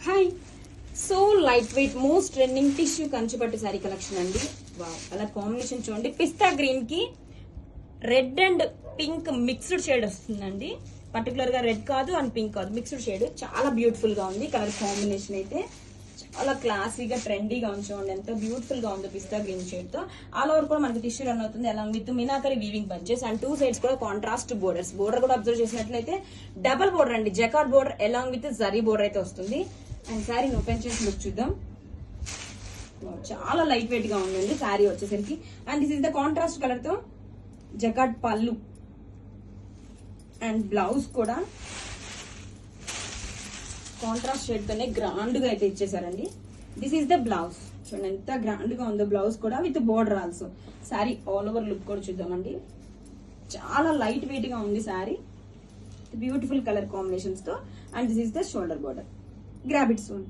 Hi, so light weight most trending tissue కంచిపట్టు sari collection అండి. Wow, colour combination చూడండి. పిస్తా గ్రీన్ కి red and pink mixed shade వస్తుందండి. పర్టికులర్ గా రెడ్ కాదు అండ్ పింక్ కాదు, మిక్స్డ్ షేడ్. చాలా బ్యూటిఫుల్ గా ఉంది కలర్ కాంబినేషన్ అయితే. చాలా క్లాసీగా ట్రెండీగా ఉంది చూడండి, ఎంత బ్యూటిఫుల్ గా ఉందో పిస్తా గ్రీన్ షేడ్ తో. ఆల్ ఓవర్ కూడా మనకి టిష్యూ రన్ అవుతుంది, along with meenakari weaving bunches and two sides కూడా కాంట్రాస్ట్ బోర్డర్స్. బోర్డర్ కూడా అబ్జర్వ్ చేసినట్లయితే డబల్ బోర్డర్ అండి, jacquard border along with zari border అయితే వస్తుంది. అండ్ శారీ ఓపెన్ చేసి లుక్ చూద్దాం. చాలా లైట్ వెయిట్ గా ఉందండి శారీ వచ్చేసరికి. And this is the contrast colour తో జకార్డ్ పళ్ళు అండ్ బ్లౌజ్ కూడా కాంట్రాస్ట్ షేడ్ తోనే గ్రాండ్ గా అయితే ఇచ్చేసారండి. This is the blouse. చూడండి ఎంత గ్రాండ్ గా ఉందో బ్లౌజ్ కూడా with border also. Sari all over look కూడా చూద్దామండి. చాలా లైట్ వెయిట్ గా ఉంది శారీ, బ్యూటిఫుల్ కలర్ కాంబినేషన్స్ తో. And this is the shoulder border. Grab it soon.